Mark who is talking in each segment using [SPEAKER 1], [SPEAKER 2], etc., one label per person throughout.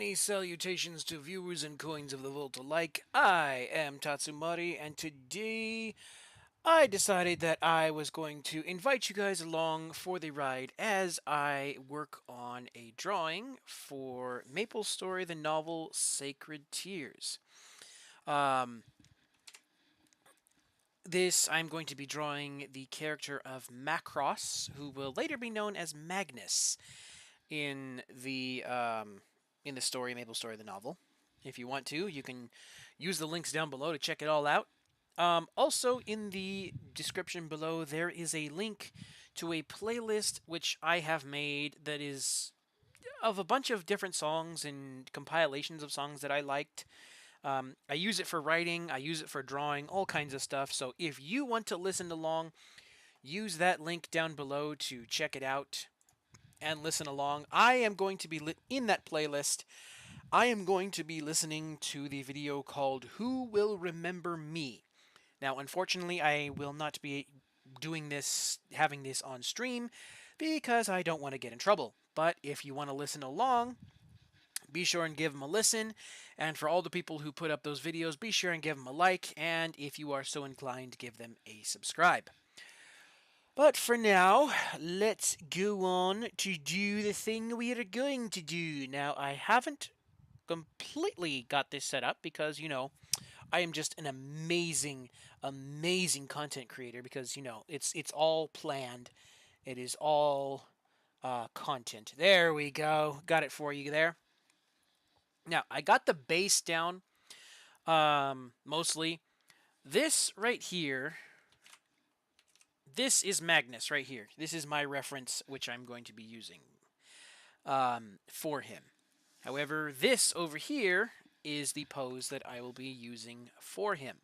[SPEAKER 1] Many salutations to viewers and coins of the vault alike. I am Tatsumari, and today I decided that I was going to invite you guys along for the ride as I work on a drawing for Maplestory, the novel Sacred Tears. This, I'm going to be drawing the character of Macross, who will later be known as Magnus in the story, Maplestory, the novel. If you want to, you can use the links down below to check it all out. Also, in the description below, there is a link to a playlist which I have made that is of a bunch of different songs and compilations of songs that I liked. I use it for writing, I use it for drawing, all kinds of stuff. So if you want to listen along, use that link down below to check it out and listen along. I am going to be in that playlist. I am going to be listening to the video called Who Will Remember Me? Now, unfortunately, I will not be doing this, having this on stream, because I don't want to get in trouble. But if you want to listen along, be sure and give them a listen. And for all the people who put up those videos, be sure and give them a like. And if you are so inclined, give them a subscribe. But for now, let's go on to do the thing we are going to do. Now, I haven't completely got this set up because, I am just an amazing, amazing content creator because, it's all planned. It is all content. There we go. Got it for you there. Now, I got the base down mostly. This right here, this is Magnus right here. This is my reference, which I'm going to be using for him. However, this over here is the pose that I will be using for him.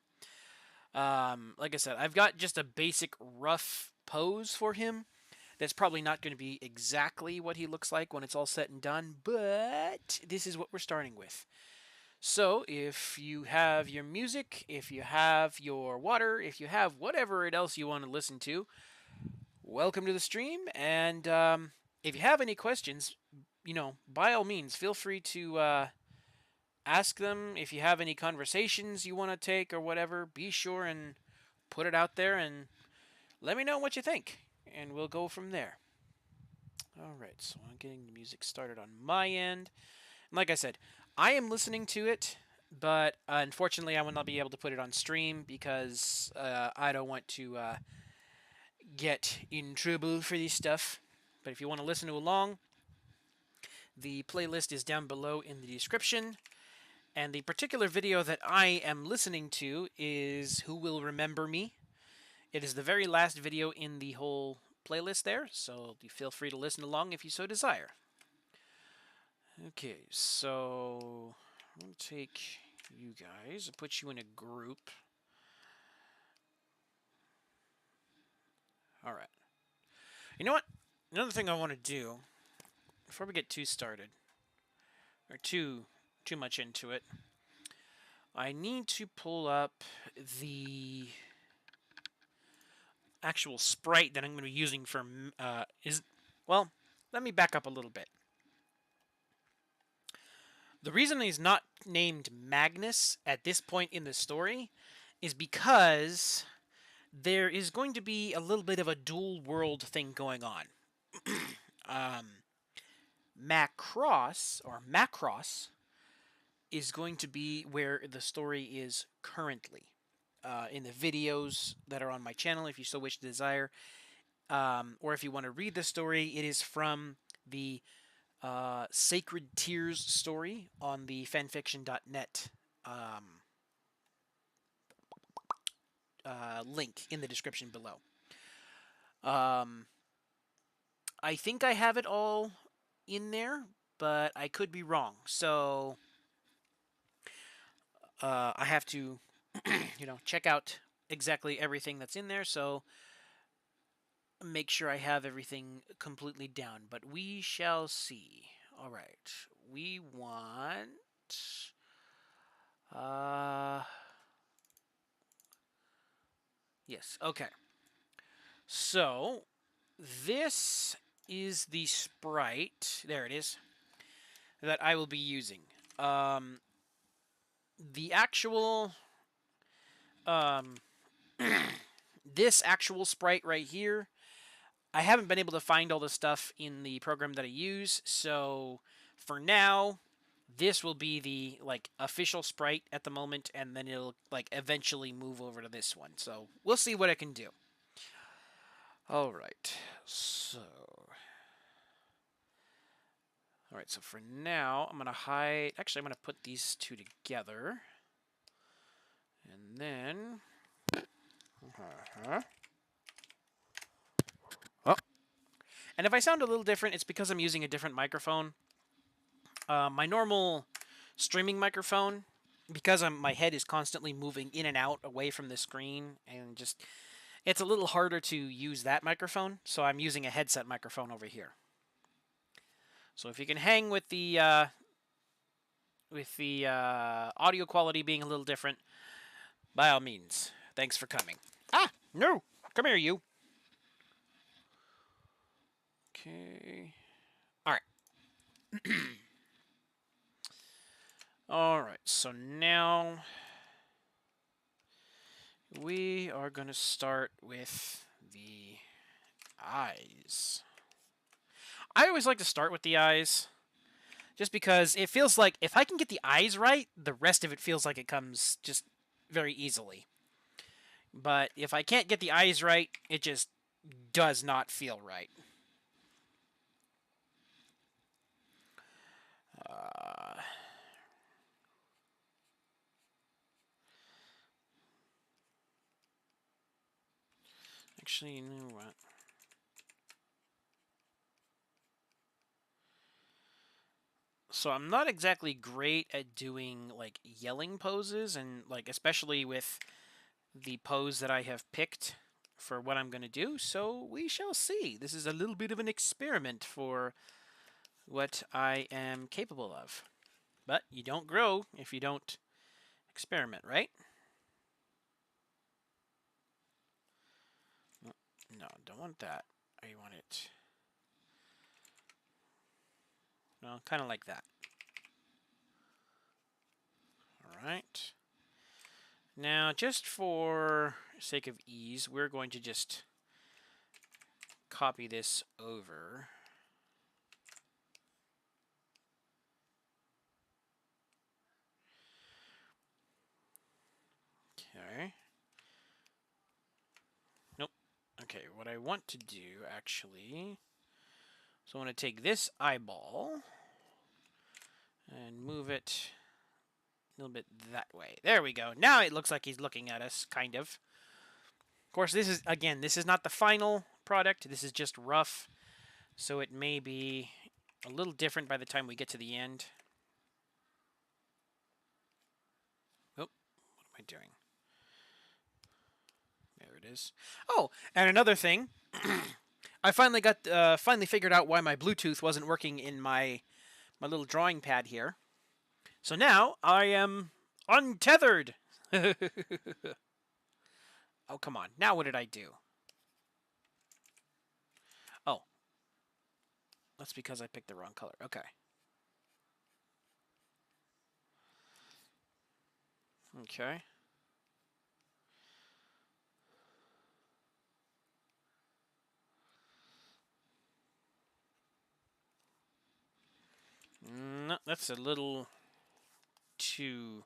[SPEAKER 1] Like I said, I've got just a basic rough pose for him. That's probably not going to be exactly what he looks like when it's all said and done, but this is what we're starting with. So, if you have your music, if you have your water, if you have whatever else you want to listen to, welcome to the stream. And if you have any questions, by all means, feel free to ask them. If you have any conversations you want to take or whatever, be sure and put it out there and let me know what you think. And we'll go from there. Alright, so I'm getting the music started on my end. And like I said, I am listening to it, but unfortunately I will not be able to put it on stream because I don't want to get in trouble for this stuff. But if you want to listen to along, the playlist is down below in the description. And the particular video that I am listening to is Who Will Remember Me? It is the very last video in the whole playlist there, so feel free to listen along if you so desire. Okay, so I'm going to take you guys and put you in a group. Alright. You know what? Another thing I want to do, before we get too started, or too much into it, I need to pull up the actual sprite that I'm going to be using for well, let me back up a little bit. The reason he's not named Magnus at this point in the story is because there is going to be a little bit of a dual world thing going on. Macross is going to be where the story is currently. In the videos that are on my channel, if you so wish to desire. Or if you want to read the story, it is from the Sacred Tears story on the fanfiction.net link in the description below. I think I have it all in there, but I could be wrong. So I have to check out exactly everything that's in there, so make sure I have everything completely down. But we shall see. Alright, we want... yes, okay. So, this is the sprite, there it is, that I will be using. Um, the actual um, this actual sprite right here, I haven't been able to find all the stuff in the program that I use, so for now, this will be the like official sprite at the moment, and then it'll like eventually move over to this one. So we'll see what I can do. All right, so for now, I'm gonna hide. Actually, I'm gonna put these two together, and then. Oh, and if I sound a little different, it's because I'm using a different microphone. My normal streaming microphone, because my head is constantly moving in and out away from the screen, and just it's a little harder to use that microphone. So I'm using a headset microphone over here. So if you can hang with the audio quality being a little different, by all means, thanks for coming. Ah, no, come here, you. Okay. All right. All right. So now we are going to start with the eyes. I always like to start with the eyes, just because it feels like if I can get the eyes right, the rest of it feels like it comes just very easily. But if I can't get the eyes right, it just does not feel right. Uh, Actually, you know what? So I'm not exactly great at doing like yelling poses, and like especially with the pose that I have picked for what I'm going to do. So we shall see. This is a little bit of an experiment for what I am capable of. But you don't grow if you don't experiment, right? No, don't want that. I want it. No, kind of like that. All right. Now, just for sake of ease, we're going to just copy this over. Okay. Nope. Okay, what I want to do, actually... So I want to take this eyeball and move it a little bit that way. There we go. Now it looks like he's looking at us, kind of. Of course, this is not the final product. This is just rough. So it may be a little different by the time we get to the end. Oh, what am I doing? There it is. Oh, and another thing. I finally figured out why my Bluetooth wasn't working in my little drawing pad here. So now I am untethered. Oh, come on. Now what did I do? Oh. That's because I picked the wrong color. Okay. Okay. No, that's a little too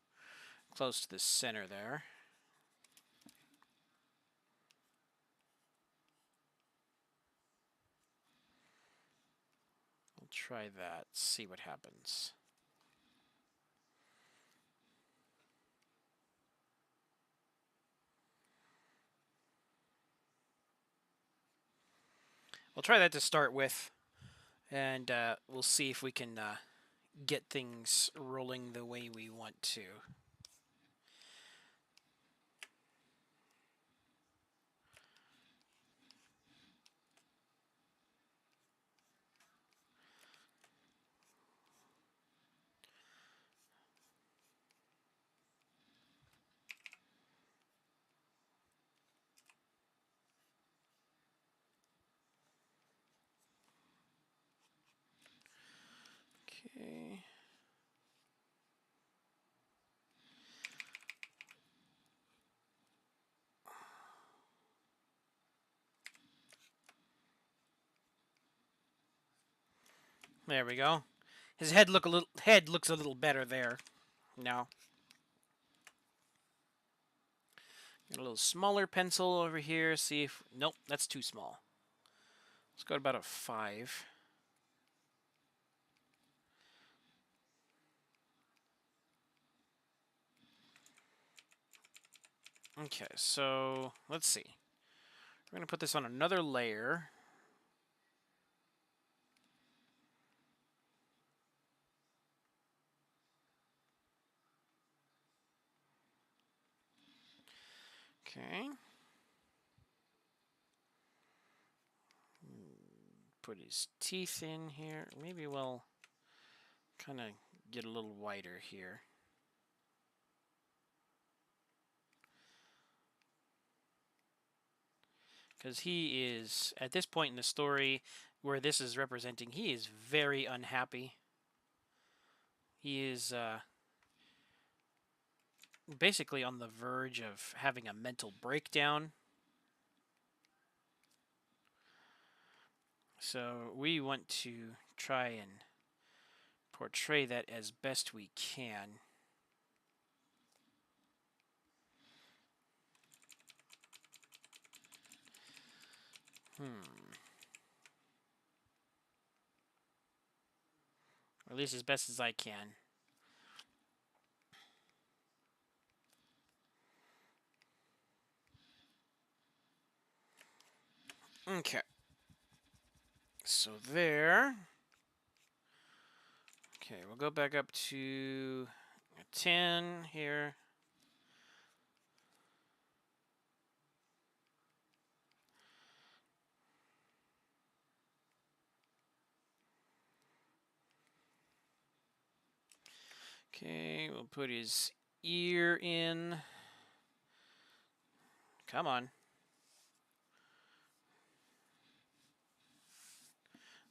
[SPEAKER 1] close to the center there. We'll try that, see what happens. We'll try that to start with, and we'll see if we can get things rolling the way we want to. Okay. There we go. His head looks a little better there. Now, got a little smaller pencil over here. See if nope, that's too small. Let's go to about a 5. Okay, so let's see. We're gonna put this on another layer. Okay. Put his teeth in here. Maybe we'll kind of get a little whiter here. Because he is, at this point in the story where this is representing, he is very unhappy. He is basically on the verge of having a mental breakdown. So we want to try and portray that as best we can. Or at least as best as I can. Okay. So there. Okay, we'll go back up to 10 here. Okay, we'll put his ear in. Come on.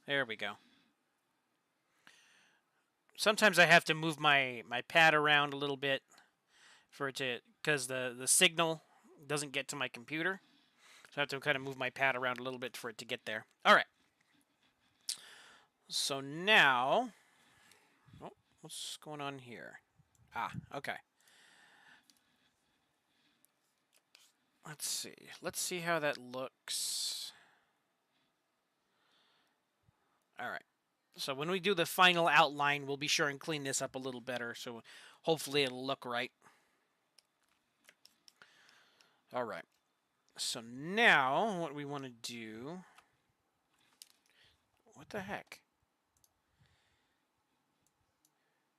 [SPEAKER 1] There we go. Sometimes I have to move my pad around a little bit for it to, because the signal doesn't get to my computer. So I have to kind of move my pad around a little bit for it to get there. All right. So now, oh, what's going on here? Ah, okay. Let's see. Let's see how that looks. All right. So when we do the final outline, we'll be sure and clean this up a little better. So hopefully it'll look right. All right. So now what we want to do... What the heck?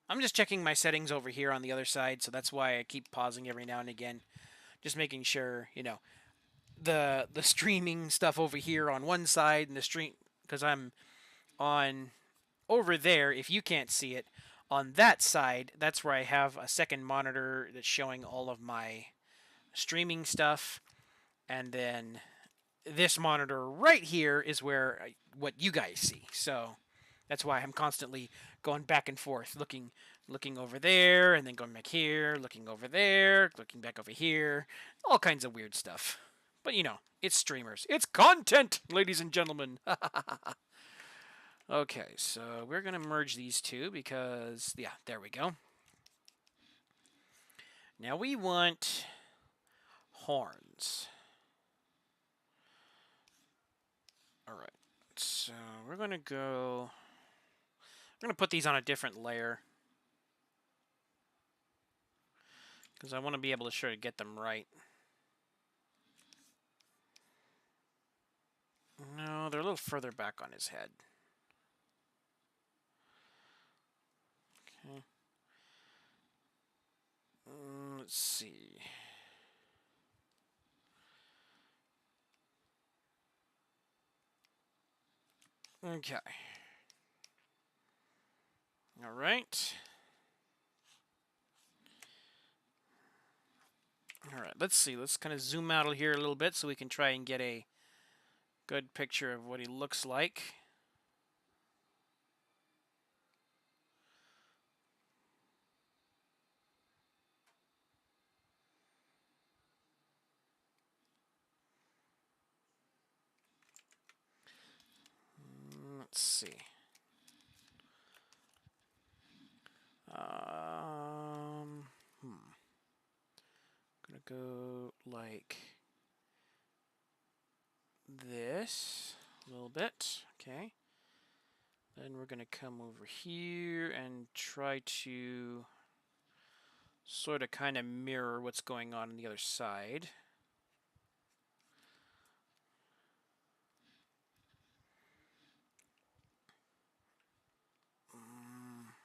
[SPEAKER 1] I'm just checking my settings over here on the other side, so that's why I keep pausing every now and again. Just making sure, you know, the streaming stuff over here on one side and the stream... Because I'm on over there, if you can't see it, on that side, that's where I have a second monitor that's showing all of my streaming stuff. And then this monitor right here is where what you guys see. So that's why I'm constantly going back and forth, looking over there, and then going back here, looking over there, looking back over here, all kinds of weird stuff. But you know, it's streamers. It's content, ladies and gentlemen. Okay, so we're going to merge these two because, yeah, there we go. Now we want horns. All right, so we're going to put these on a different layer because I want to be able to sure to get them right. No, they're a little further back on his head. Okay. Let's see. Okay. All right. All right, let's see. Let's kind of zoom out here a little bit so we can try and get a good picture of what he looks like. Let's see. going to go like this a little bit. Okay. Then we're going to come over here and try to sort of kind of mirror what's going on the other side.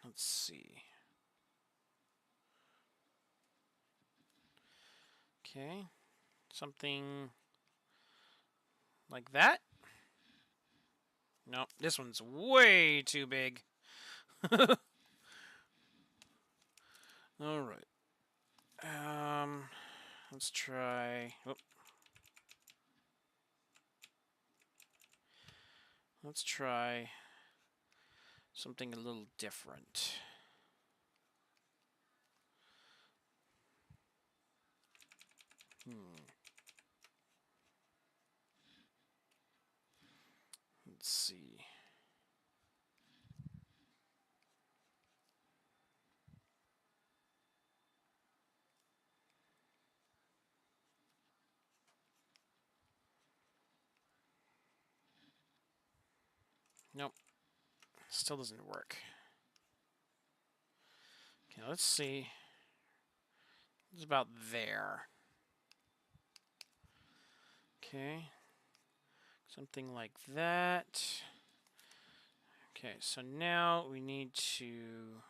[SPEAKER 1] Let's see. Okay. Something like that. Nope, this one's way too big. All right. Let's try. Oh. Let's try something a little different. Let's see. Nope. Still doesn't work. Okay, let's see. It's about there. Okay. Something like that. Okay, so now we need to...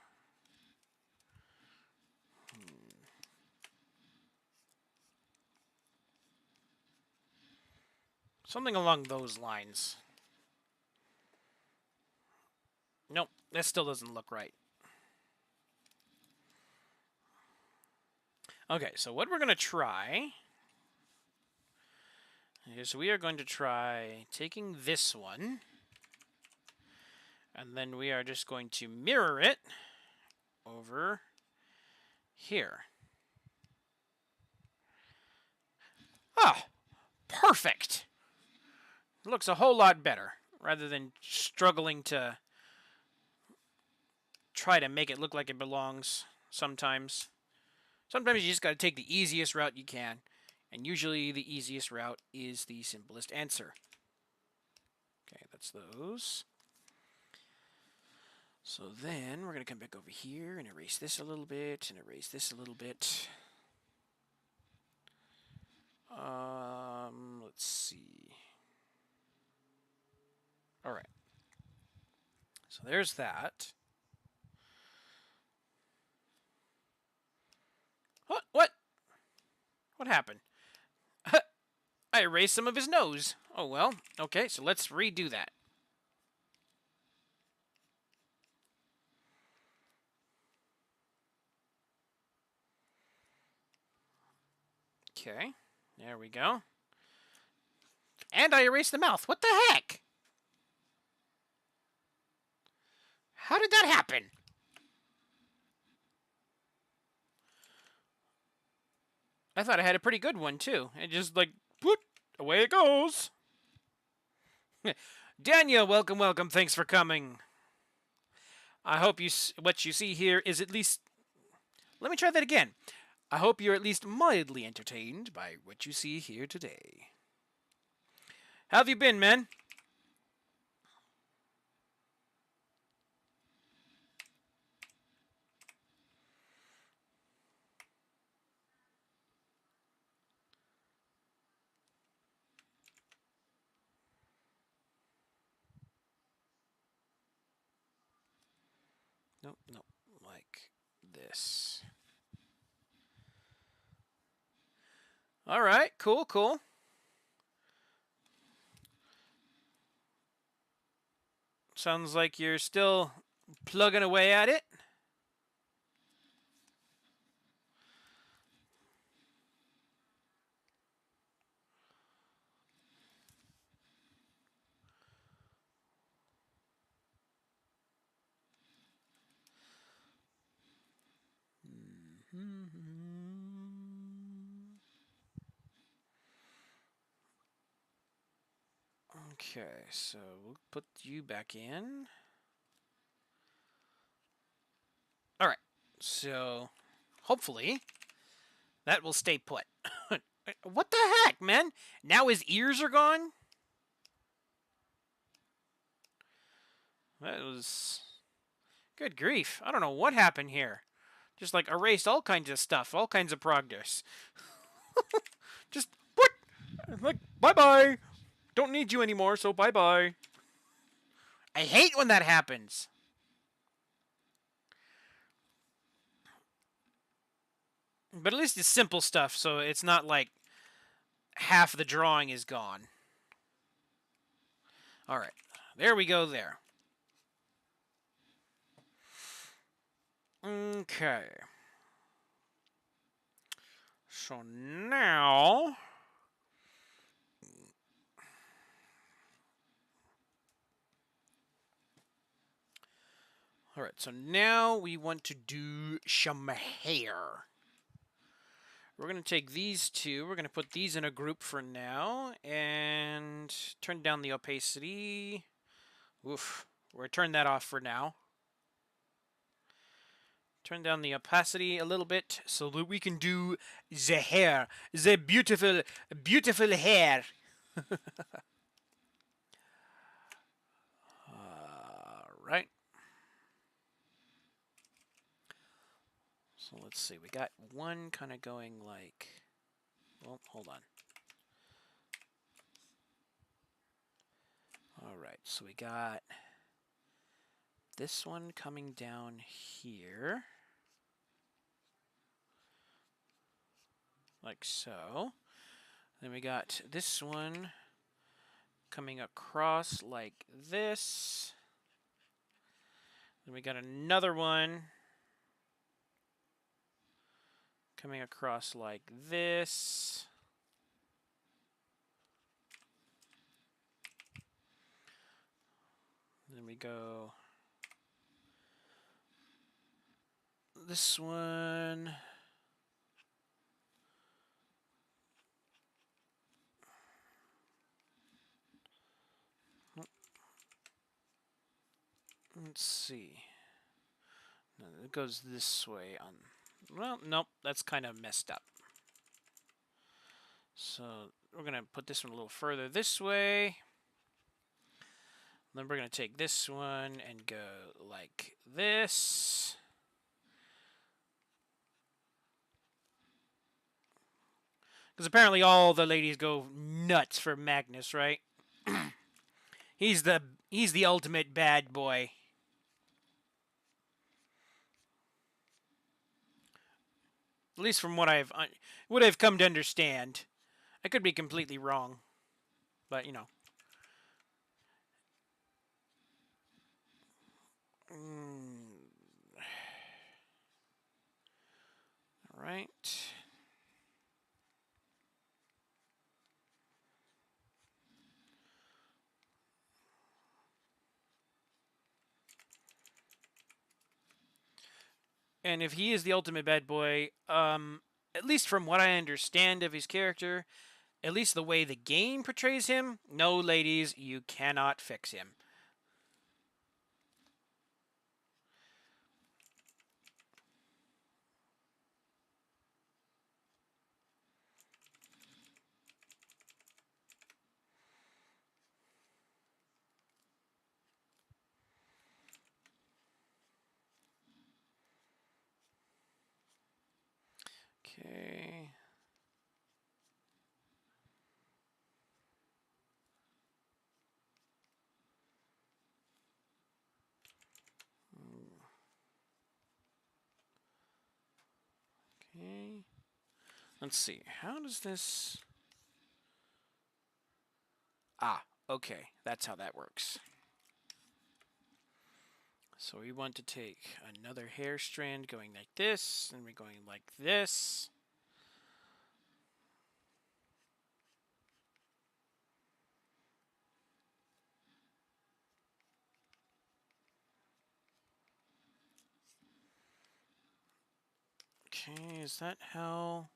[SPEAKER 1] something along those lines. Nope, that still doesn't look right. Okay, so what we're going to try is we are going to try taking this one, and then we are just going to mirror it over here. Ah, perfect. It looks a whole lot better, rather than struggling to try to make it look like it belongs sometimes. Sometimes you just got to take the easiest route you can, and usually the easiest route is the simplest answer. Okay, that's those. So then we're going to come back over here and erase this a little bit, and erase this a little bit. Let's see. All right. So there's that. What? What? What happened? I erased some of his nose. Oh, well. Okay, so let's redo that. Okay. There we go. And I erased the mouth. What the heck? How did that happen? I thought I had a pretty good one, too. And just like, whoop, away it goes. Daniel, welcome, welcome. Thanks for coming. I hope what you see here is at least... Let me try that again. I hope you're at least mildly entertained by what you see here today. How have you been, man? Nope, nope, like this. All right, cool, cool. Sounds like you're still plugging away at it. Okay, so we'll put you back in. All right, so hopefully That will stay put. What the heck, man? Now his ears are gone? That was... Good grief. I don't know what happened here. Just like erased all kinds of stuff, all kinds of progress. Just what? Like, bye-bye. Don't need you anymore, so bye-bye. I hate when that happens. But at least it's simple stuff, so it's not like half the drawing is gone. Alright. There we go there. Okay. So now... Alright, so now we want to do some hair. We're going to take these two, we're going to put these in a group for now, and turn down the opacity. Oof, we're going to turn that off for now. Turn down the opacity a little bit so that we can do the hair. The beautiful, beautiful hair. Alright. So let's see, we got one kind of going like... Well, hold on. Alright, so we got this one coming down here. Like so. Then we got this one coming across like this. Then we got another one coming across like this. Then we go this one. Let's see. No, it goes this way on. Well, nope, that's kind of messed up. So we're going to put this one a little further this way. Then we're going to take this one and go like this. Because apparently all the ladies go nuts for Magnus, right? He's the ultimate bad boy. At least from what I've come to understand. I could be completely wrong, but you know. All right. And if he is the ultimate bad boy, at least from what I understand of his character, at least the way the game portrays him, no, ladies, you cannot fix him. Okay. Okay. Let's see. How does this... Ah, okay. That's how that works. So we want to take another hair strand going like this, and we're going like this. Okay, is that how...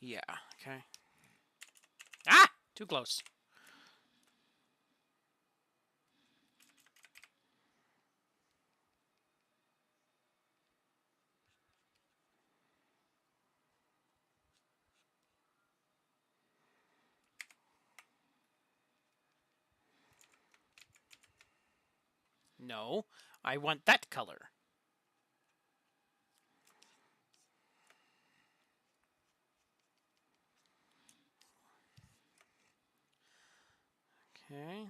[SPEAKER 1] Yeah, okay. Ah! Too close. No, I want that color. Okay.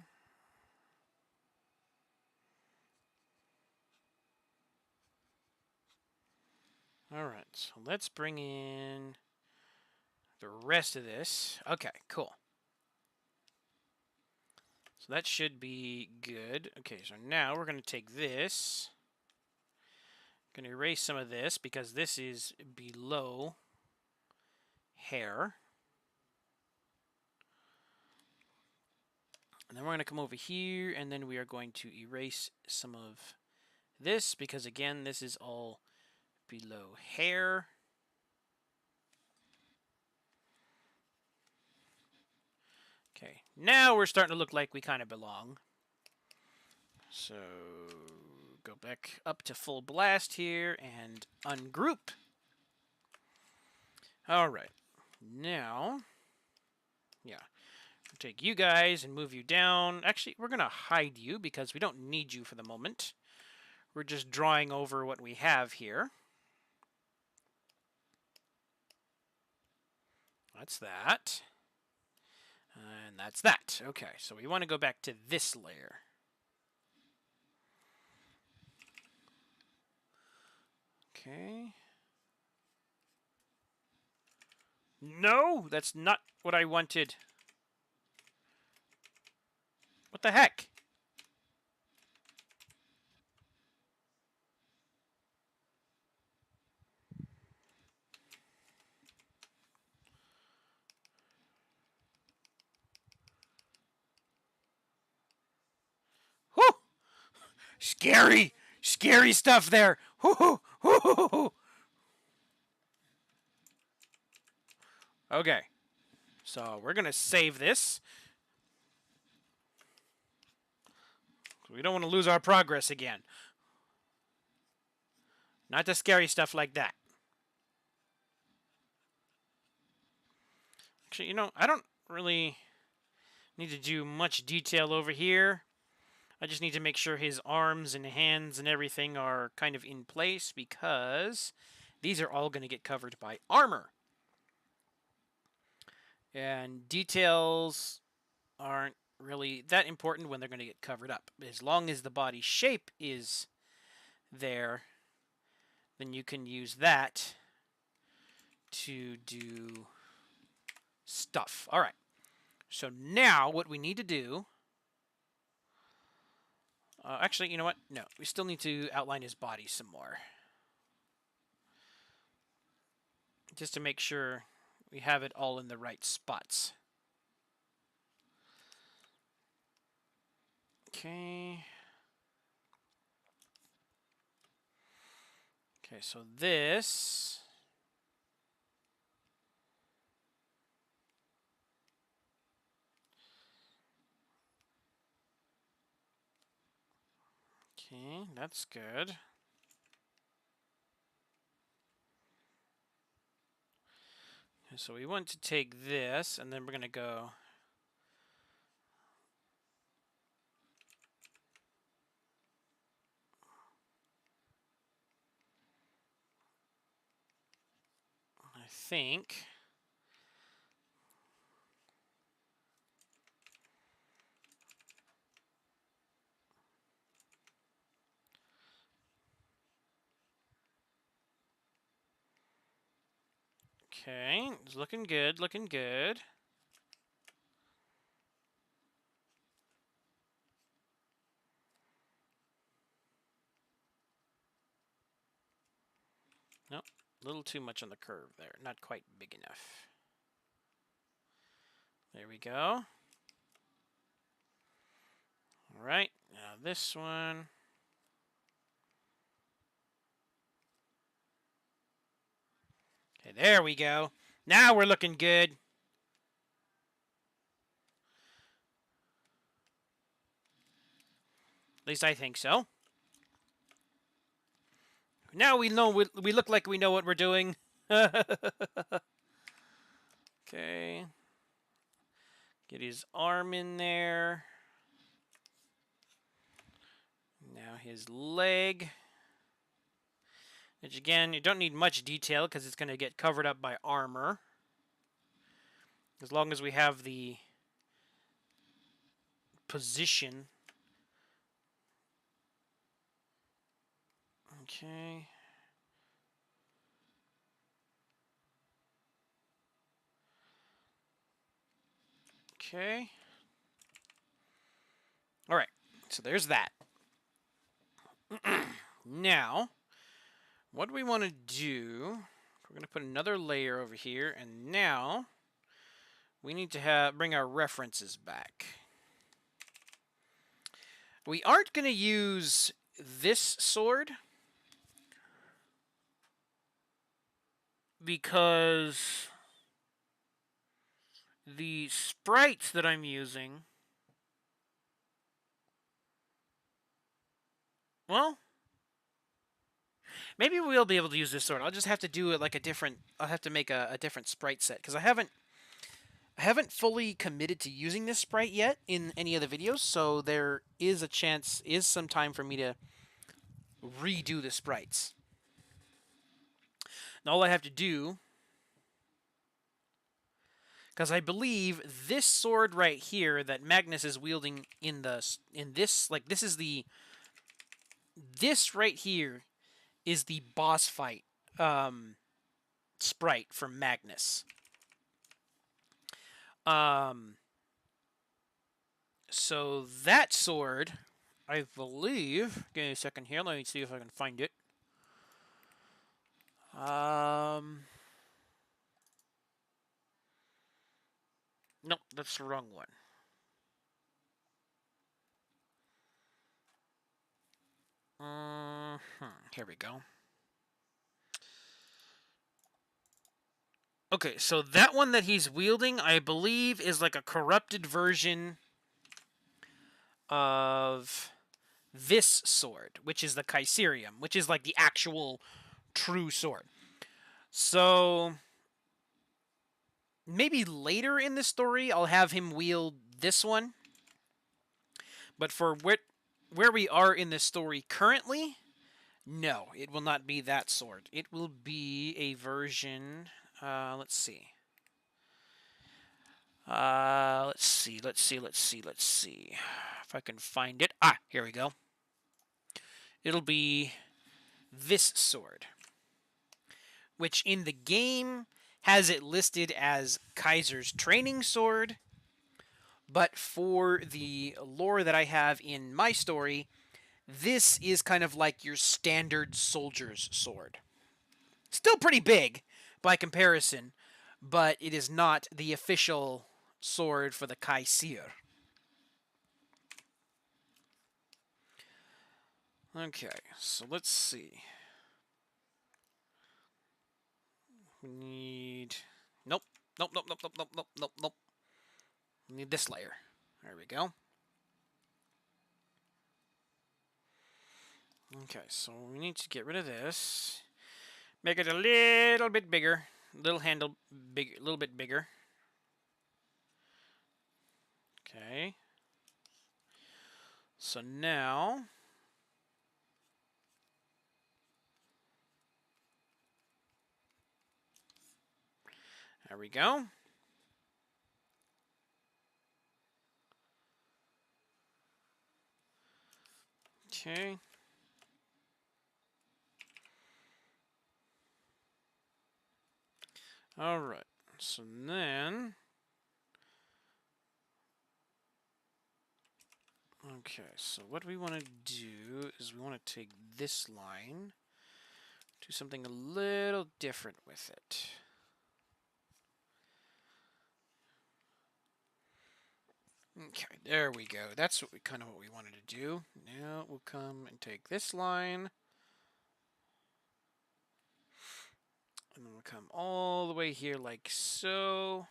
[SPEAKER 1] All right, so let's bring in the rest of this. Okay, cool. So that should be good. Okay, so now we're going to take this. Going to erase some of this because this is below hair. And then we're going to come over here, and then we are going to erase some of this because, again, this is all below hair. Okay, now we're starting to look like we kind of belong. So go back up to full blast here and ungroup. All right, now, yeah, take you guys and move you down. Actually, we're going to hide you because we don't need you for the moment. We're just drawing over what we have here. That's that. And that's that. Okay, so we want to go back to this layer. Okay. No, that's not what I wanted. What the heck? Whew! Scary! Scary stuff there! Whoo! Whoo! Okay. So we're going to save this. We don't want to lose our progress again. Not the scary stuff like that. Actually, you know, I don't really need to do much detail over here. I just need to make sure his arms and hands and everything are kind of in place because these are all going to get covered by armor. And details aren't really that important when they're going to get covered up. As long as the body shape is there, then you can use that to do stuff. All right. So now what we need to do... actually, you know what? No, we still need to outline his body some more. Just to make sure we have it all in the right spots. Okay. Okay, so this... Okay, that's good. Okay, so we want to take this, and then we're going to go... I think... Okay, it's looking good, looking good. Nope, a little too much on the curve there. Not quite big enough. There we go. All right, now this one. Okay, there we go. Now we're looking good. At least I think so. Now we know we look like we know what we're doing. Okay. Get his arm in there. Now his leg. Which again, you don't need much detail because it's going to get covered up by armor. As long as we have the position. Okay. Okay. Alright, so there's that. Now, what do we want to do? We're going to put another layer over here, and now we need to bring our references back. We aren't going to use this sword because the sprites that I'm using, well, maybe we'll be able to use this sword. I'll just have to do it like a different. I'll have to make a different sprite set because I haven't fully committed to using this sprite yet in any of the videos. So there is some time for me to redo the sprites. And all I have to do, because I believe this sword right here that Magnus is wielding this right here is the boss fight sprite for Magnus. So that sword, I believe. Give me a second here. Let me see if I can find it. Nope, that's the wrong one. Here we go. Okay, so that one that he's wielding, I believe, is like a corrupted version of this sword, which is the Caesarium, which is like the actual true sword. So maybe later in the story I'll have him wield this one. But for where we are in the story currently, no, it will not be that sword. It will be a version. Let's see. Let's see. If I can find it. Ah, here we go. It'll be this sword, which in the game has it listed as Kaiser's training sword, but for the lore that I have in my story, this is kind of like your standard soldier's sword. Still pretty big by comparison, but it is not the official sword for the Kaiser. Okay, so let's see. We need... Nope. Nope. We need this layer. There we go. Okay, so we need to get rid of this. Make it a little bit bigger. Little handle big, a little bit bigger. Okay. So now... There we go. Okay. All right. So then... Okay, so what we want to do is we want to take this line, do something a little different with it. Okay, there we go. That's kind of what we wanted to do. Now we'll come and take this line, and then we'll come all the way here like so,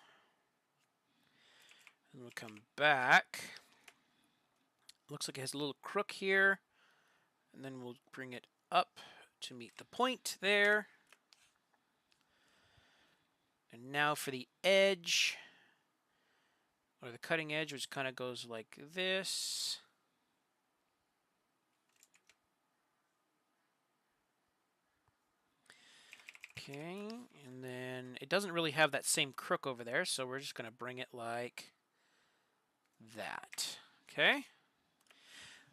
[SPEAKER 1] and we'll come back. Looks like it has a little crook here, and then we'll bring it up to meet the point there. And now for the edge, or the cutting edge, which kind of goes like this. Okay, and then it doesn't really have that same crook over there, so we're just going to bring it like that. Okay.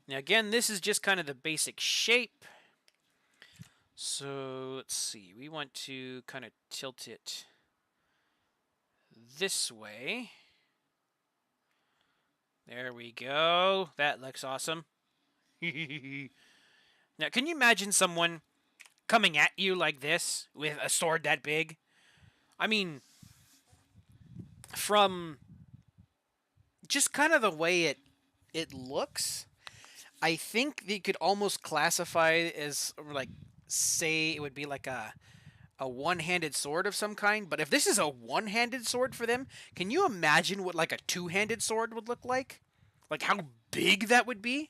[SPEAKER 1] Now again, this is just kind of the basic shape. So let's see, we want to kind of tilt it this way. There we go. That looks awesome. Now, can you imagine someone coming at you like this with a sword that big? I mean, from just kind of the way it looks, I think you could almost classify it as like, say it would be like a one-handed sword of some kind. But if this is a one-handed sword for them, can you imagine what like a two-handed sword would look like? Like how big that would be?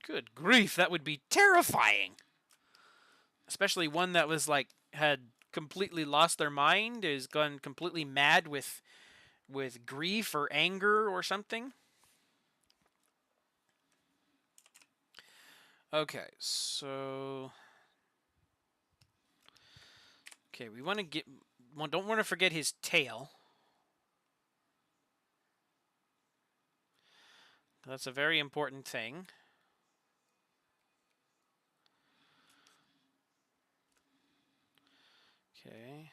[SPEAKER 1] Good grief, that would be terrifying. Especially one that was like had completely lost their mind, is gone completely mad with grief or anger or something. Okay, so we want to don't want to forget his tail. That's a very important thing. Okay.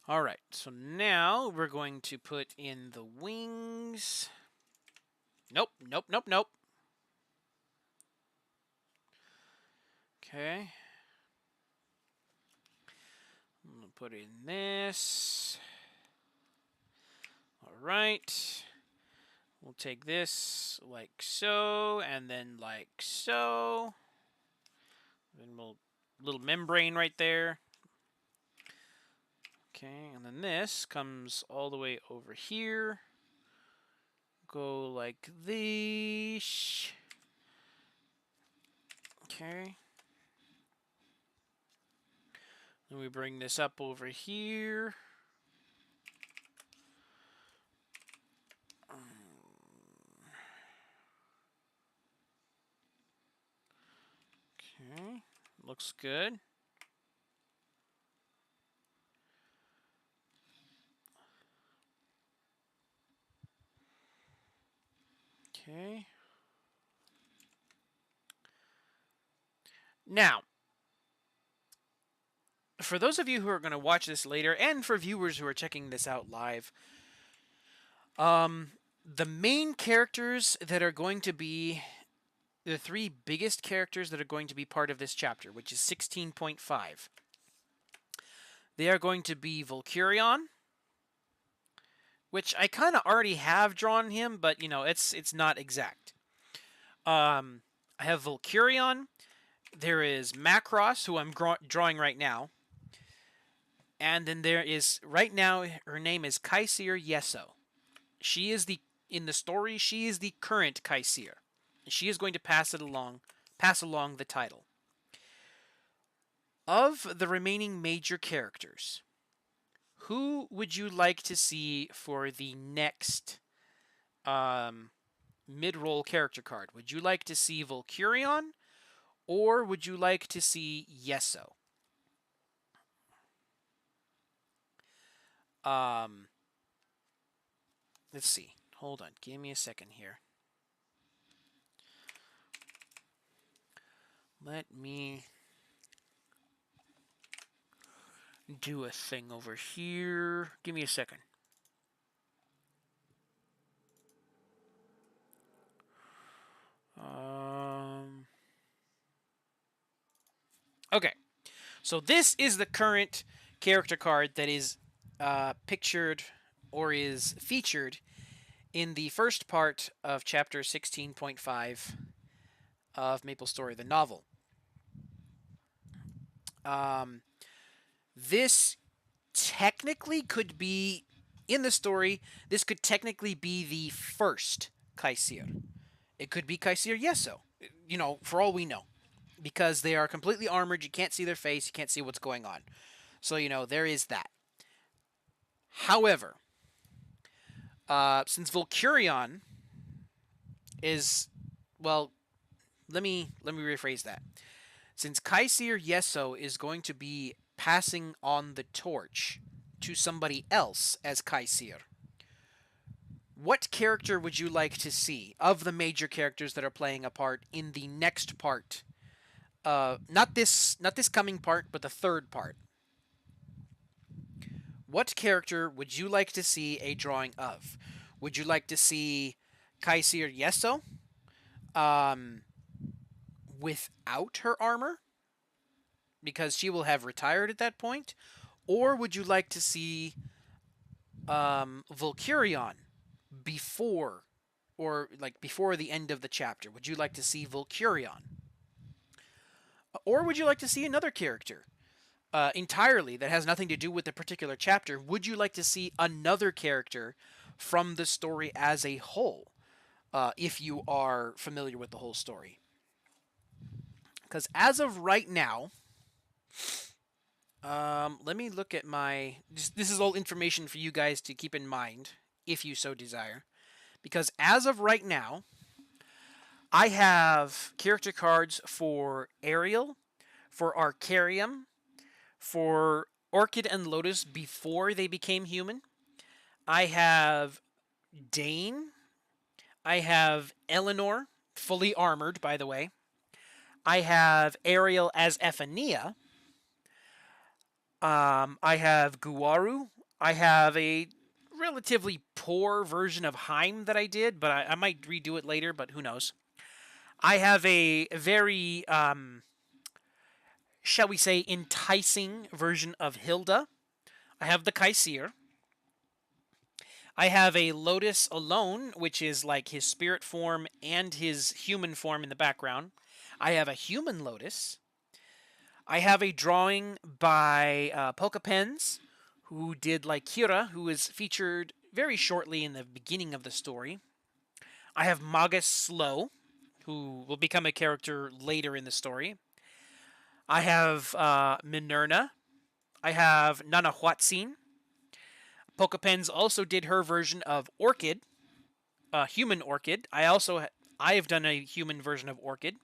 [SPEAKER 1] All right, so now we're going to put in the wings. Nope, nope, nope, nope. Okay. I'm going to put in this. All right. We'll take this like so, and then like so. Then we'll little membrane right there. Okay, and then this comes all the way over here. Go like this. Okay. Then we bring this up over here. Okay, looks good. Okay. Now, for those of you who are going to watch this later, and for viewers who are checking this out live, the main characters that are going to be the three biggest characters that are going to be part of this chapter, which is 16.5. They are going to be Volcurion, which I kind of already have drawn him, but you know, it's not exact. I have Volcurion. There is Macross, who I'm drawing right now. And then there is, right now, her name is Kaisir Yeso. She is in the story, she is the current Kaisir. She is going to pass along the title. Of the remaining major characters, who would you like to see for the next mid-roll character card? Would you like to see Volcurion, or would you like to see Yeso? Let's see. Hold on. Give me a second here. Let me do a thing over here. Give me a second. Okay. So this is the current character card that is pictured or is featured in the first part of chapter 16.5 of Maplestory, the novel. This technically could be, in the story, this could technically be the first Kaisir. It could be Kaisir Yeso, you know, for all we know. Because they are completely armored, you can't see their face, you can't see what's going on. So, you know, there is that. However, since Volcurion is, well, let me rephrase that. Since Kaisir Yeso is going to be passing on the torch to somebody else as Kaisir, what character would you like to see of the major characters that are playing a part in the next part? Not this coming part, but the third part. What character would you like to see a drawing of? Would you like to see Kaisir Yeso um, without her armor, because she will have retired at that point? Or would you like to see Volcurion before, or like before the end of the chapter? Would you like to see Volcurion? Or would you like to see another character entirely that has nothing to do with the particular chapter? Would you like to see another character from the story as a whole, if you are familiar with the whole story? Because as of right now, let me look at my. This is all information for you guys to keep in mind if you so desire. Because as of right now, I have character cards for Ariel, for Arcarium, for Orchid and Lotus before they became human. I have Dane. I have Eleanor, fully armored, by the way. I have Ariel as Ephania. I have Guaru. I have a relatively poor version of Heim that I did, but I might redo it later, but who knows. I have a very, shall we say, enticing version of Hilda. I have the Kaisir. I have a Lotus alone, which is like his spirit form and his human form in the background. I have a human Lotus. I have a drawing by Polka Pens, who did Kira, who is featured very shortly in the beginning of the story. I have Magus Slow, who will become a character later in the story. I have Minerna. I have Nanahuatzin. Polka Pens also did her version of Orchid, human Orchid. I have done a human version of Orchid.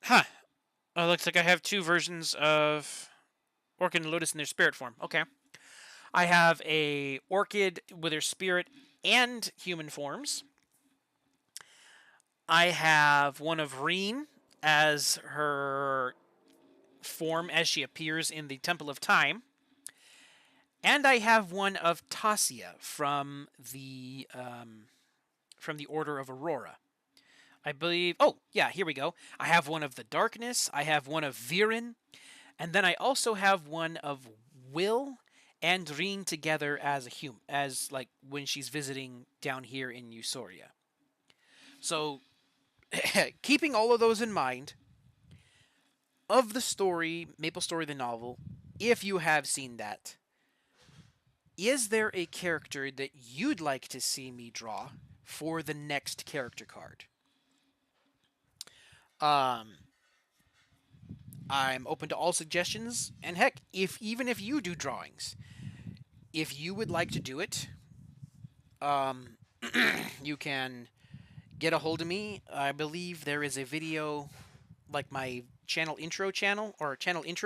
[SPEAKER 1] Huh. Oh, looks like I have two versions of Orchid and Lotus in their spirit form. Okay. I have a Orchid with her spirit and human forms. I have one of Reen as her form as she appears in the Temple of Time. And I have one of Tasia from the Order of Aurora. I believe. Oh, yeah, here we go. I have one of the Darkness. I have one of Viren. And then I also have one of Will and Reen together as when she's visiting down here in Usoria. So, keeping all of those in mind, of the story, Maplestory the novel, if you have seen that, is there a character that you'd like to see me draw for the next character card? I'm open to all suggestions, and heck, even if you do drawings, if you would like to do it, you can get a hold of me. I believe there is a video, like my channel intro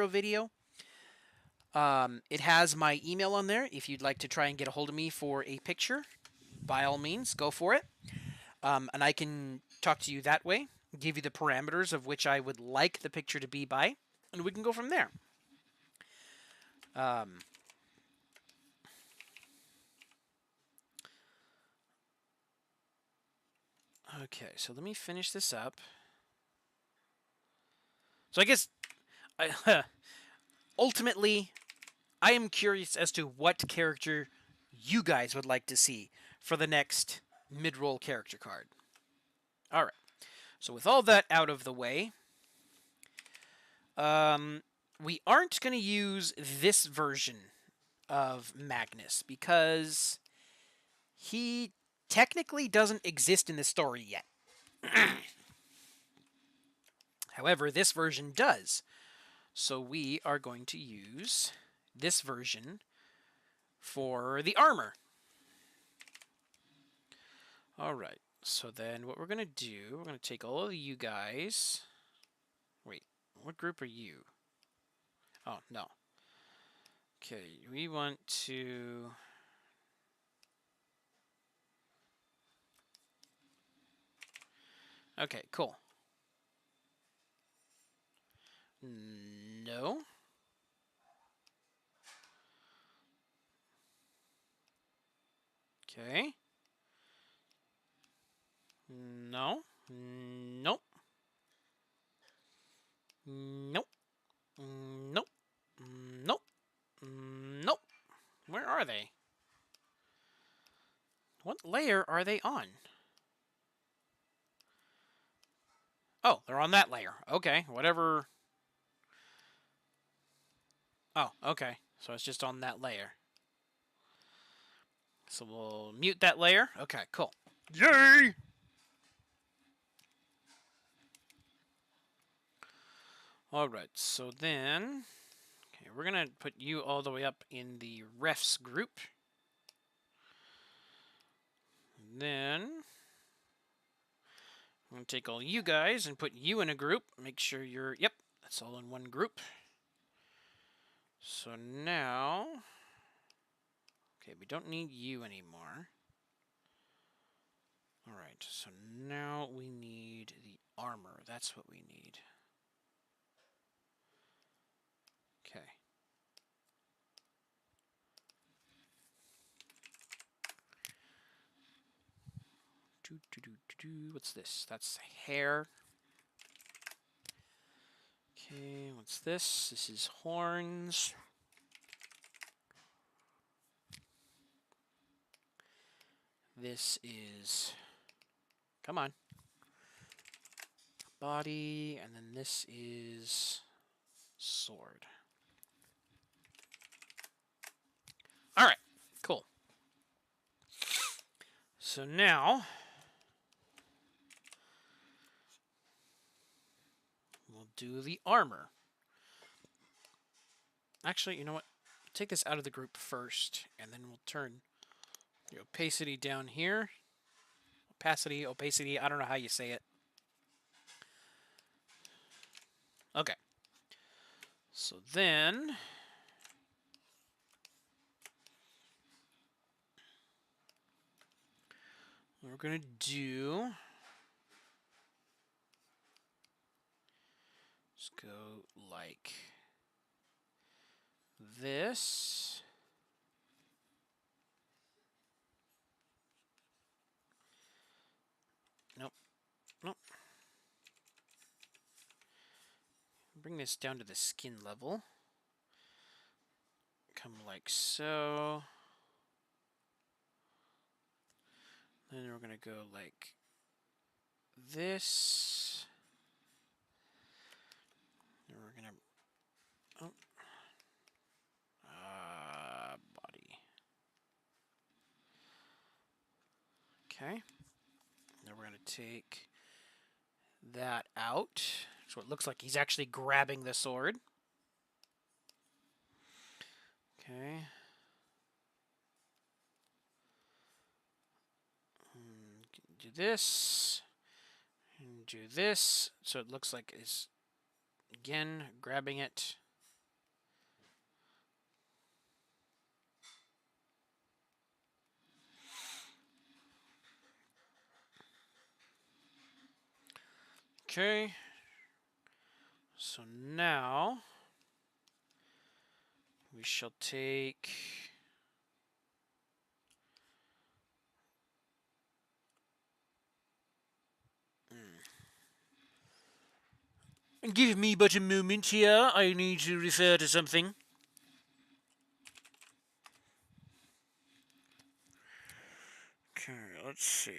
[SPEAKER 1] video. It has my email on there. If you'd like to try and get a hold of me for a picture, by all means, go for it. And I can talk to you that way, give you the parameters of which I would like the picture to be by, and we can go from there. Okay, so let me finish this up. So I guess, ultimately, I am curious as to what character you guys would like to see for the next mid-roll character card. Alright, so with all that out of the way, we aren't going to use this version of Magnus because he technically doesn't exist in the story yet. However, this version does. So we are going to use this version for the armor. Alright, so then what we're going to do, we're going to take all of you guys. Wait, what group are you? Oh, no. Okay, we want to... Okay, cool. No. Okay. No. Nope. Nope. Nope. Nope. Nope. Where are they? What layer are they on? Oh, they're on that layer. Okay, whatever. Oh, okay. So it's just on that layer. So we'll mute that layer. Okay, cool. Yay! Alright, so then... Okay, we're going to put you all the way up in the refs group. And then... I'm going to take all you guys and put you in a group. Make sure you're... Yep, that's all in one group. So now... Okay, we don't need you anymore. Alright, so now we need the armor. That's what we need. Okay. What's this? That's hair. Okay, what's this? This is horns. This is... Come on. Body, and then this is... sword. Alright, cool. So now... we'll do the armor. Actually, you know what? Take this out of the group first, and then we'll turn the opacity down here. Opacity, I don't know how you say it. Okay. So then... what we're going to do... Just go like this. Nope. Nope. Bring this down to the skin level. Come like so. Then we're going to go like this. And we're going to... Oh. Body. Okay. Now we're going to take that out. So it looks like he's actually grabbing the sword. Okay. Do this. And do this. So it looks like it's, again, grabbing it. Okay. So now we shall take give me but a moment here. I need to refer to something. Okay, let's see.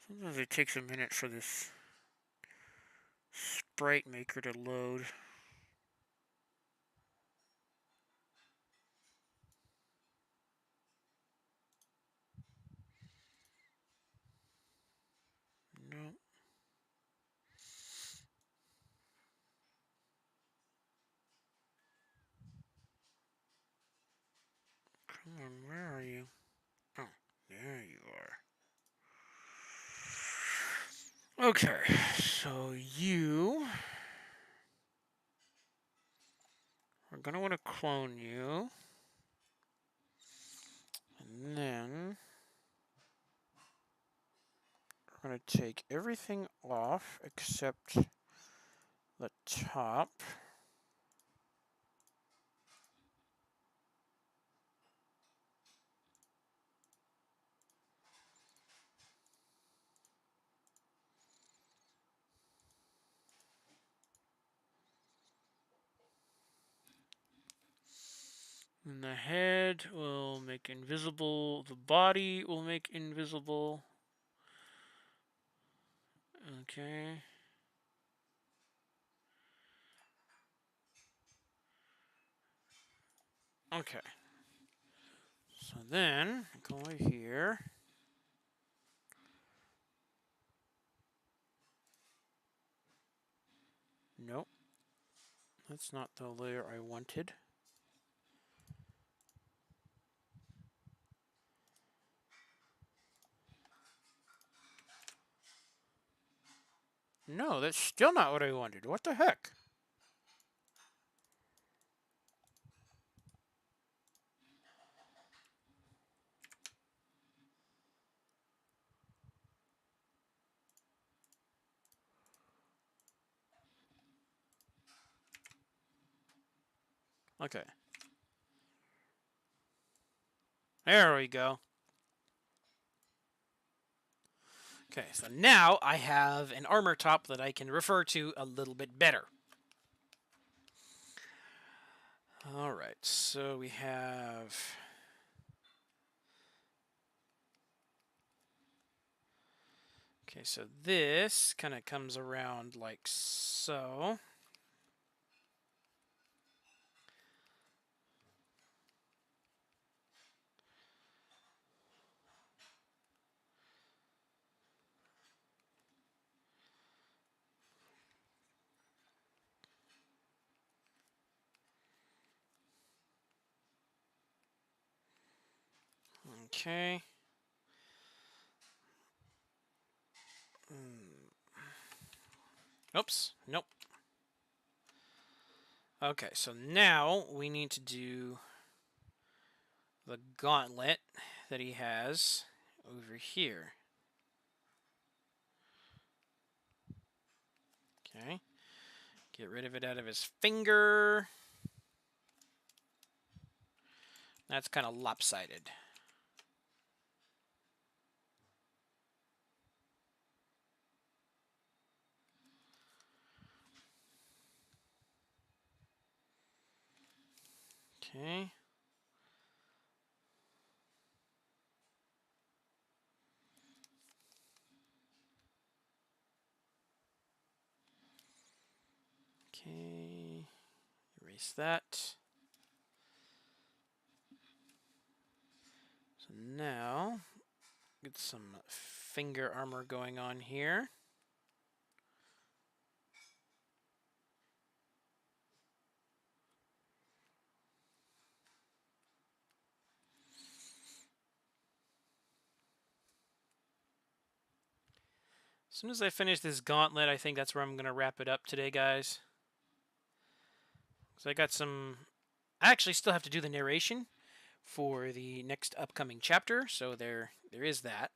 [SPEAKER 1] Sometimes it takes a minute for this sprite maker to load. No. Come on, where are you? Oh, there you are. Okay, so you are going to want to clone you. And then we're going to take everything off except the top. And the head will make invisible. The body will make invisible. Okay. Okay. So then, go over here. Nope. That's not the layer I wanted. No, that's still not what I wanted. What the heck? Okay. There we go. Okay, so now I have an armor top that I can refer to a little bit better. Alright, so we have... Okay, so this kind of comes around like so. Okay. Oops. Nope. Okay, so now we need to do the gauntlet that he has over here. Okay. Get rid of it out of his finger. That's kind of lopsided. Okay. Okay. Erase that. So now, get some finger armor going on here. As soon as I finish this gauntlet, I think that's where I'm going to wrap it up today, guys. So I got some... I actually still have to do the narration for the next upcoming chapter, so there is that.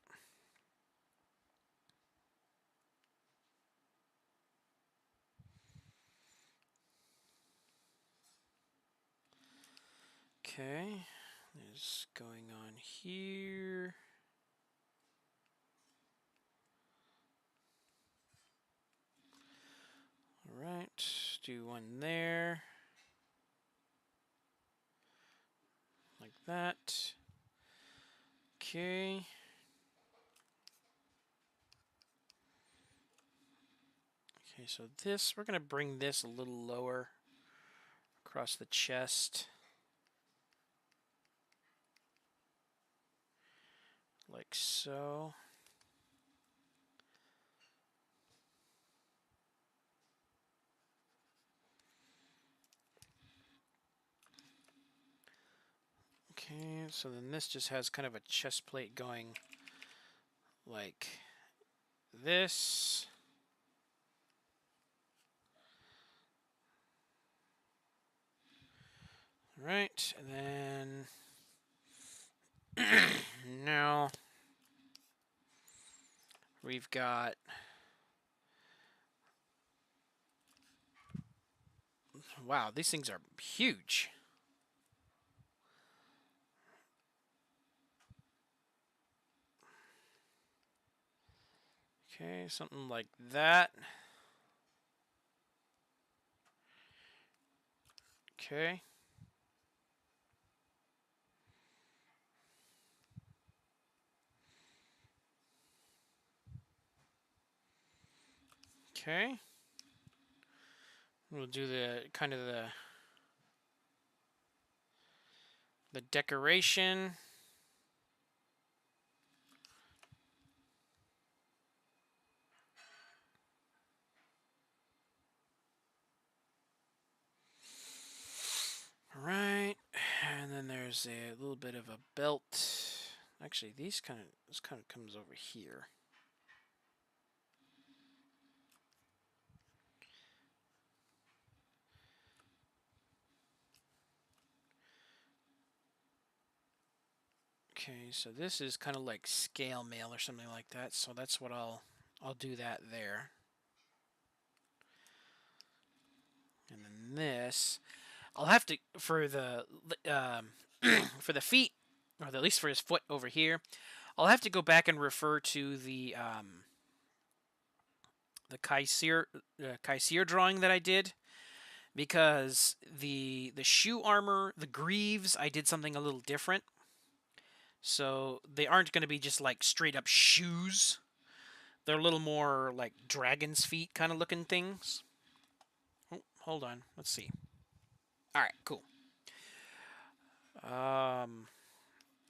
[SPEAKER 1] Okay, there's going on here. Alright, do one there. Like that. Okay. Okay, so this, we're going to bring this a little lower across the chest. Like so. Okay, so then this just has kind of a chest plate going like this. Right, and then now we've got, wow, these things are huge. Okay, something like that. Okay. Okay. We'll do the kind of the decoration. All right, and then there's a little bit of a belt. Actually, this kind of comes over here. Okay, so this is kind of like scale mail or something like that. So that's what I'll do that there. And then this, I'll have to for the for the feet, or at least for his foot over here. I'll have to go back and refer to the Kaiser drawing that I did, because the shoe armor, the greaves, I did something a little different. So they aren't going to be just like straight up shoes. They're a little more like dragon's feet kind of looking things. Oh, hold on. Let's see. All right, cool.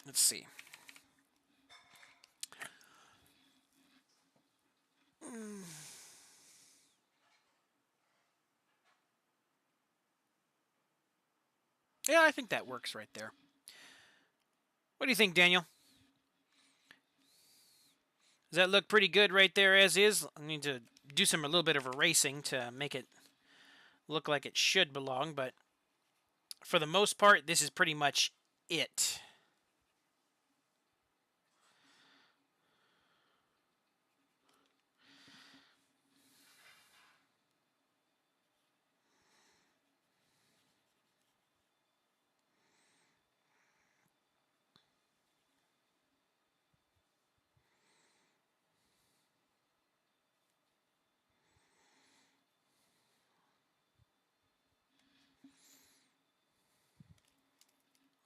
[SPEAKER 1] Let's see. Yeah, I think that works right there. What do you think, Daniel? Does that look pretty good right there as is? I need to do a little bit of erasing to make it look like it should belong, but for the most part, this is pretty much it.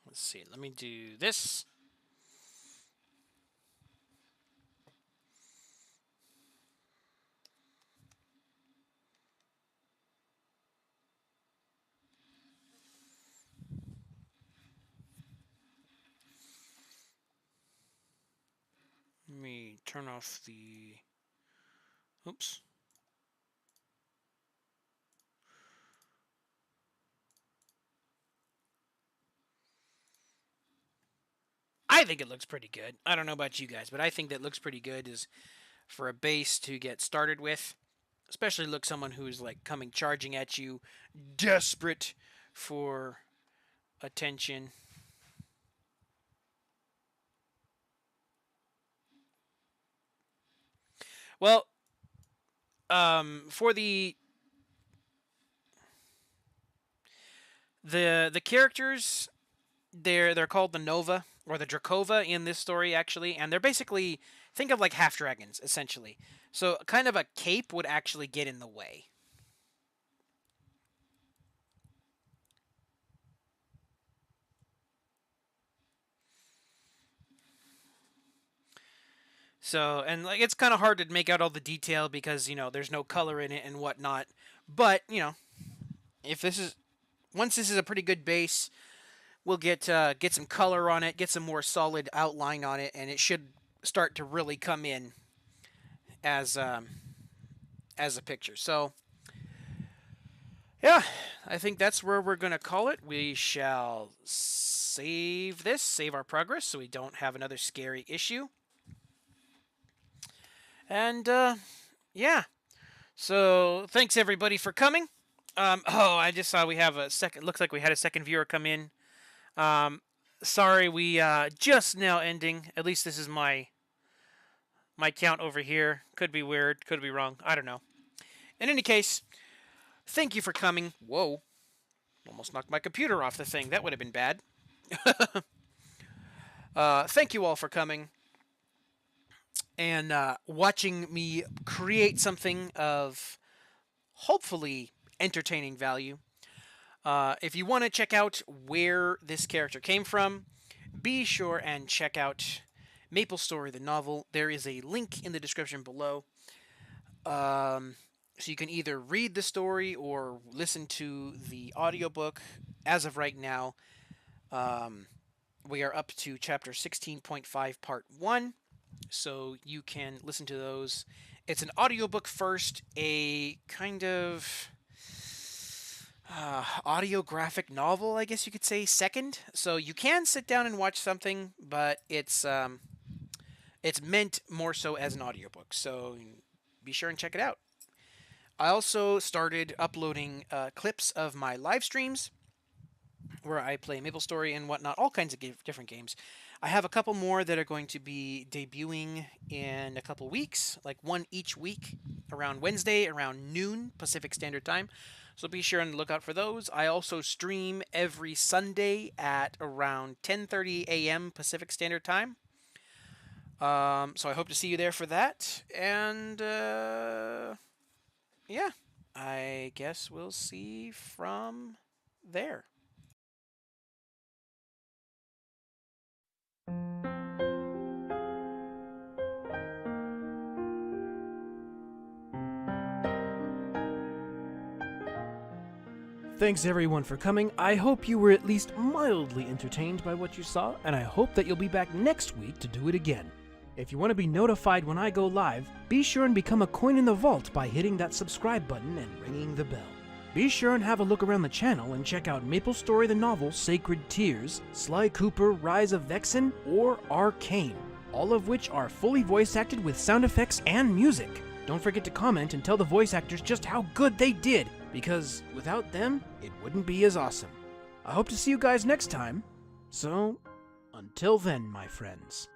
[SPEAKER 1] Let's see. Let me do this. Let me turn off the... Oops. I think it looks pretty good. I don't know about you guys, but I think that looks pretty good is for a base to get started with. Especially look someone who's like coming charging at you, desperate for attention. Well, for the characters, they're called the Nova or the Drakova in this story actually, and they're basically, think of like half dragons essentially. So kind of a cape would actually get in the way. So, and like it's kind of hard to make out all the detail because there's no color in it and whatnot. But if this is once this is a pretty good base, we'll get some color on it, get some more solid outline on it, and it should start to really come in as a picture. So, yeah, I think that's where we're gonna call it. We shall save our progress so we don't have another scary issue. And, yeah. So, thanks everybody for coming. I just saw we have a second, looks like we had a second viewer come in. Sorry, we, just now ending. At least this is my count over here. Could be weird, could be wrong. I don't know. In any case, thank you for coming. Whoa. Almost knocked my computer off the thing. That would have been bad. Thank you all for coming and watching me create something of hopefully entertaining value. If you want to check out where this character came from, be sure and check out Maplestory, the novel. There is a link in the description below. So you can either read the story or listen to the audiobook. As of right now, we are up to chapter 16.5 part 1. So you can listen to those. It's an audiobook first, a kind of audio graphic novel, I guess you could say, second. So you can sit down and watch something, but it's meant more so as an audiobook. So be sure and check it out. I also started uploading clips of my live streams where I play Maplestory and whatnot, all kinds of different games. I have a couple more that are going to be debuting in a couple weeks, like one each week around Wednesday, around noon Pacific Standard Time. So be sure and look out for those. I also stream every Sunday at around 10:30 a.m. Pacific Standard Time. So I hope to see you there for that. And yeah, I guess we'll see from there.
[SPEAKER 2] Thanks everyone for coming. I hope you were at least mildly entertained by what you saw, and I hope that you'll be back next week to do it again. If you want to be notified when I go live, be sure and become a coin in the vault by hitting that subscribe button and ringing the bell. Be sure and have a look around the channel and check out Maplestory the novel Sacred Tears, Sly Cooper Rise of Vexen, or Arcane, all of which are fully voice acted with sound effects and music. Don't forget to comment and tell the voice actors just how good they did, because without them, it wouldn't be as awesome. I hope to see you guys next time, so until then, my friends.